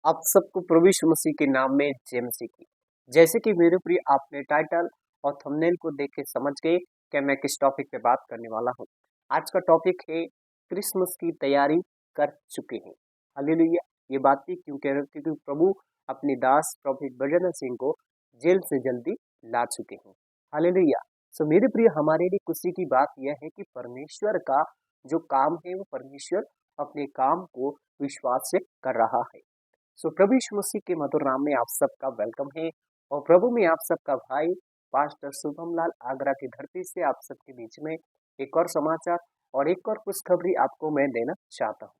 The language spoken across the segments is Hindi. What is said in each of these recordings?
आप सबको प्रभु यीशु मसीह के नाम में जय मसीह की। जैसे कि मेरे प्रिय आपने टाइटल और थंबनेल को देख के समझ गए कि मैं किस टॉपिक पे बात करने वाला हूँ। आज का टॉपिक है क्रिसमस की तैयारी कर चुके हैं। हालेलुया। ये बात भी क्यों कह रहे हो? क्योंकि प्रभु अपने दास प्रॉफिट बरनबास सिंह को जेल से जल्दी ला चुके हैं। हालेलुया। सो मेरे प्रिय हमारे लिए खुशी की बात यह है कि परमेश्वर का जो काम है वो परमेश्वर अपने काम को विश्वास से कर रहा है। सो प्रभु यीशु मसीह के मधुर नाम में आप सबका वेलकम है और प्रभु में आप सबका भाई पास्टर शुभम लाल आगरा की धरती से आप सबके बीच में एक और समाचार और एक और खुशखबरी आपको मैं देना चाहता हूँ।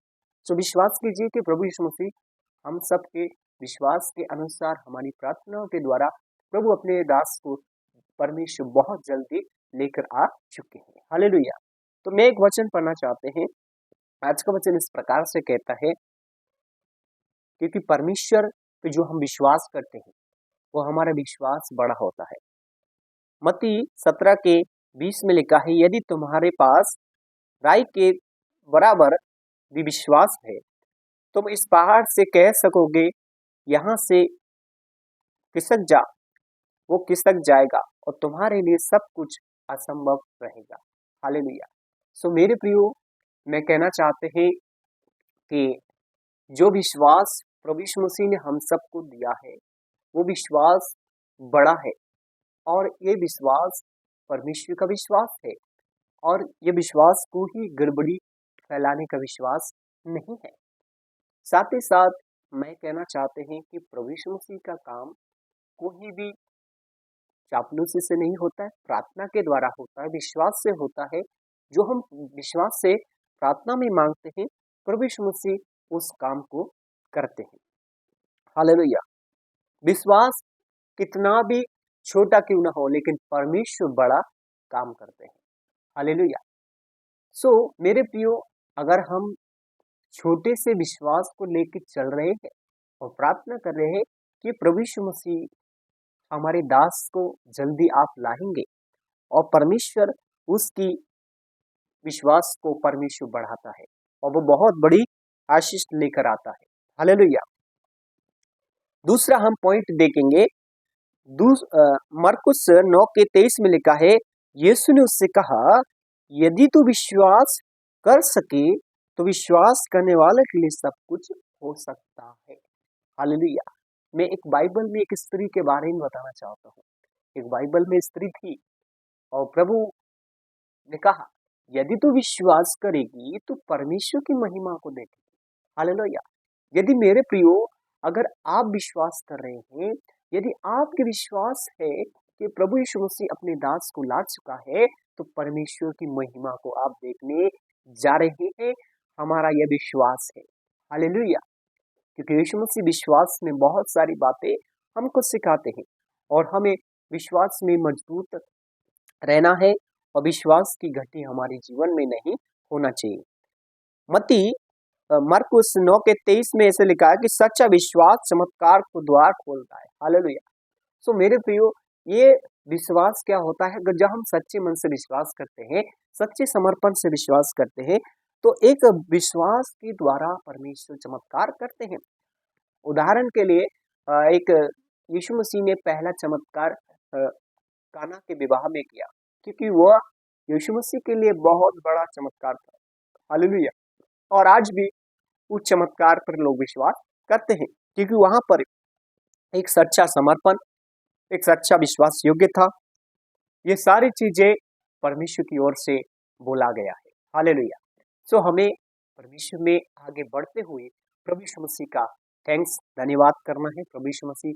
सो विश्वास कीजिए कि प्रभु यीशु मसीह हम सबके विश्वास के अनुसार हमारी प्रार्थनाओं के द्वारा प्रभु अपने दास को परमेश्वर बहुत जल्दी लेकर आ चुके हैं। हालेलुया। तो मैं एक वचन पढ़ना चाहते हैं। आज का वचन इस प्रकार से कहता है, क्योंकि परमेश्वर पे जो हम विश्वास करते हैं वो हमारा विश्वास बड़ा होता है। मत्ती 17:20 में लिखा है, यदि तुम्हारे पास राई के बराबर भी विश्वास है तुम इस पहाड़ से कह सकोगे यहाँ से खिसक जा, वो खिसक जाएगा और तुम्हारे लिए सब कुछ असंभव रहेगा। हालेलुया। सो मेरे प्रियो, मैं कहना चाहते हैं कि जो विश्वास प्रभु यीशु मसीह ने हम सबको दिया है वो विश्वास बड़ा है और ये विश्वास परमेश्वर का विश्वास है और ये विश्वास को ही गड़बड़ी फैलाने का विश्वास नहीं है। साथ ही साथ मैं कहना चाहते हैं कि प्रभु यीशु मसीह का काम कोई भी चापलूसी से नहीं होता है, प्रार्थना के द्वारा होता है, विश्वास से होता है। जो हम विश्वास से प्रार्थना में मांगते हैं प्रभु यीशु मसीह उस काम को करते हैं। हालेलुया। विश्वास कितना भी छोटा क्यों ना हो लेकिन परमेश्वर बड़ा काम करते हैं। हालेलुया। सो मेरे प्रियो, अगर हम छोटे से विश्वास को लेकर चल रहे हैं और प्रार्थना कर रहे हैं कि प्रभु यीशु मसीह हमारे दास को जल्दी आप लाएंगे और परमेश्वर उसकी विश्वास को परमेश्वर बढ़ाता है और वो बहुत बड़ी आशीष लेकर आता है। हालेलुया। दूसरा हम पॉइंट देखेंगे, मरकुस 9:23 में लिखा है, यीशु ने उससे कहा, यदि तू विश्वास कर सके तो विश्वास करने वाले के लिए सब कुछ हो सकता है। हालेलुया। मैं एक बाइबल में एक स्त्री के बारे में बताना चाहता हूँ। एक बाइबल में स्त्री थी और प्रभु ने कहा, यदि तू विश्वास करेगी तो परमेश्वर की महिमा को देखेगी। हालेलुया। यदि मेरे प्रियो, अगर आप विश्वास कर रहे हैं, यदि आपके विश्वास है कि प्रभु यीशु मसीह अपने दास को ला चुका है तो परमेश्वर की महिमा को आप देखने जा रहे हैं। हमारा यह विश्वास है। हालेलुया। क्योंकि यीशु मसीह विश्वास में बहुत सारी बातें हमको सिखाते हैं और हमें विश्वास में मजबूत रहना है और विश्वास की घटी हमारे जीवन में नहीं होना चाहिए। मत्ती मरकुस 9:23 में ऐसे लिखा है कि सच्चा विश्वास चमत्कार को द्वार खोलता है। हालेलुया। सो मेरे प्रियो, ये विश्वास क्या होता है? अगर जब हम सच्चे मन से विश्वास करते हैं, सच्चे समर्पण से विश्वास करते हैं तो एक विश्वास के द्वारा परमेश्वर चमत्कार करते हैं। उदाहरण के लिए एक यीशु मसीह ने पहला चमत्कार काना के विवाह में किया क्योंकि वह यीशु मसीह के लिए बहुत बड़ा चमत्कार था। हालेलुया। और आज भी उस चमत्कार पर लोग विश्वास करते हैं क्योंकि वहां पर एक सच्चा समर्पण, एक सच्चा विश्वास योग्य था। ये सारी चीजें परमेश्वर की ओर से बोला गया है। हालेलुया। सो हमें परमेश्वर में आगे बढ़ते हुए प्रभु यीशु मसीह का थैंक्स, धन्यवाद करना है। प्रभु यीशु मसीह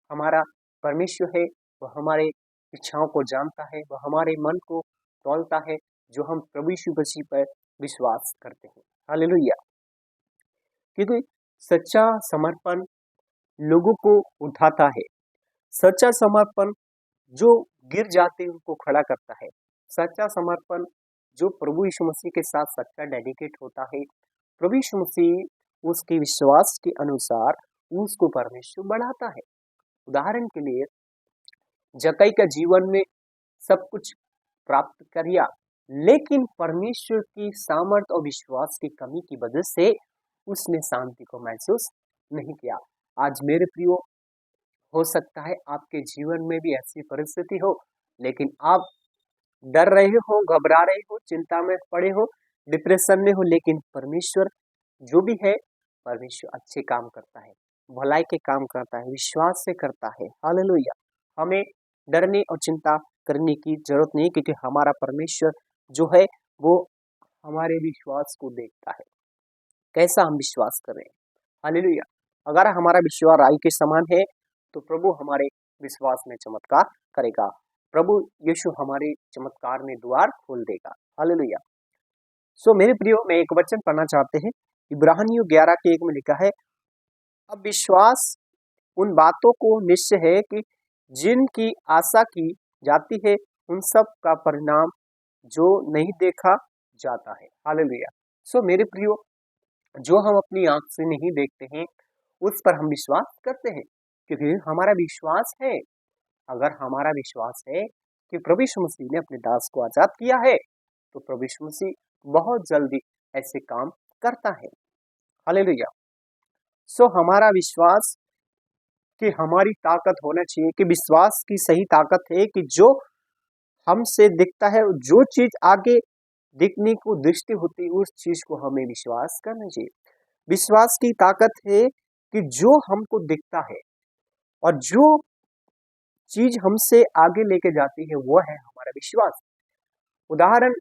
हमारा परमेश्वर है, वह हमारे इच्छाओं को जानता है, वह हमारे मन को तौलता है जो हम प्रभु यीशु मसीह पर विश्वास करते हैं। हालेलुया। क्योंकि सच्चा समर्पण लोगों को उठाता है। सच्चा समर्पण जो गिर जाते हैं उनको खड़ा करता है। सच्चा समर्पण जो प्रभु यीशु मसीह के साथ सच्चा डेडिकेट होता है, प्रभु यीशु मसीह उसके विश्वास के अनुसार उसको परमेश्वर बढ़ाता है। उदाहरण के लिए जक्कई का जीवन में सब कुछ प्राप्त कर लिया लेकिन परमेश्वर की सामर्थ और विश्वास की कमी की वजह से उसने शांति को महसूस नहीं किया। आज मेरे प्रियो, हो सकता है आपके जीवन में भी ऐसी परिस्थिति हो, लेकिन आप डर रहे हो, घबरा रहे हो, चिंता में पड़े हो, डिप्रेशन में हो, लेकिन परमेश्वर जो भी है, परमेश्वर अच्छे काम करता है, भलाई के काम करता है, विश्वास से करता है। हालेलुया। हमें डरने और चिंता करने की जरूरत नहीं, क्योंकि हमारा परमेश्वर जो है वो हमारे विश्वास को देखता है, कैसा हम विश्वास कर रहे हैं। हालेलुया। अगर हमारा विश्वास राई के समान है तो प्रभु हमारे विश्वास में चमत्कार करेगा, प्रभु यीशु हमारे चमत्कार में द्वार खोल देगा। हालेलुया। सो मेरे प्रियो, मैं एक वचन पढ़ना चाहते हैं, इब्रानियों 11:1 में लिखा है, अब विश्वास उन बातों को निश्चय है कि जिनकी आशा की जाती है, उन सब का परिणाम जो नहीं देखा जाता है। हालेलुया। सो मेरे प्रियो, जो हम अपनी आंख से नहीं देखते हैं उस पर हम विश्वास करते हैं, क्योंकि हमारा विश्वास है। अगर हमारा विश्वास है कि प्रभु यीशु मसीह ने अपने दास को आजाद किया है, तो प्रभु यीशु मसीह बहुत जल्दी ऐसे काम करता है। हालेलुया। सो हमारा विश्वास कि हमारी ताकत होना चाहिए, कि विश्वास की सही ताकत है कि जो हमसे दिखता है, जो चीज आगे दिखने को दृष्टि होती है, उस चीज को हमें विश्वास करना चाहिए। विश्वास की ताकत है कि जो हमको दिखता है और जो चीज हमसे आगे लेके जाती है, वो है हमारा विश्वास। उदाहरण,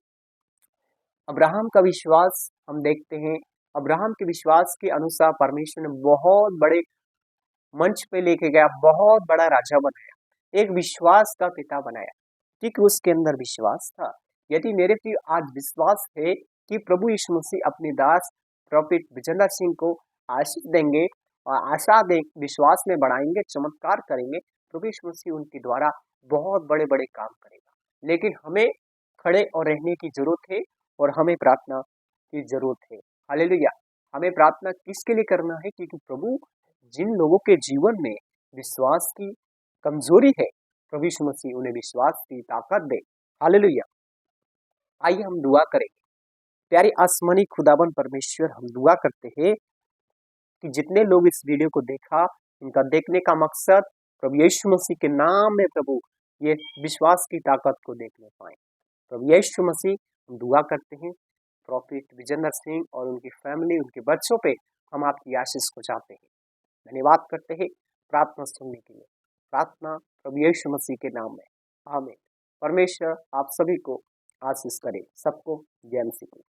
अब्राहम का विश्वास हम देखते हैं। अब्राहम के विश्वास के अनुसार परमेश्वर ने बहुत बड़े मंच पे लेके गया, बहुत बड़ा राजा बनाया, एक विश्वास का पिता बनाया, क्योंकि उसके अंदर विश्वास था। यदि मेरे प्रिय आज विश्वास है कि प्रभु यीशु मसीह अपने दास प्रॉफिट विजेंद्र सिंह को आशीष देंगे और आशा दे विश्वास में बढ़ाएंगे, चमत्कार करेंगे, प्रभु यीशु मसीह उनके द्वारा बहुत बड़े बड़े काम करेगा। लेकिन हमें खड़े और रहने की जरूरत है और हमें प्रार्थना की जरूरत है। हालेलुया। हमें प्रार्थना किसके लिए करना है? क्योंकि प्रभु जिन लोगों के जीवन में विश्वास की कमजोरी है, प्रभु यीशु मसीह उन्हें विश्वास की ताकत दे। हालेलुया। आइए हम दुआ करेंगे। प्यारे आसमानी खुदावन परमेश्वर, हम दुआ करते हैं कि जितने लोग इस वीडियो को देखा, उनका देखने का मकसद प्रभु यीशु मसीह के नाम में प्रभु ये विश्वास की ताकत को देखने पाए। प्रभु यीशु मसीह, हम दुआ करते हैं प्रॉफिट विजेंद्र सिंह और उनकी फैमिली, उनके बच्चों पे हम आपकी आशीष को चाहते हैं। धन्यवाद करते हैं प्रार्थना सुनने के लिए। प्रार्थना प्रभु यीशु मसीह के नाम में, आमीन। परमेश्वर आप सभी को आशीष करे। सबको जय मसीह।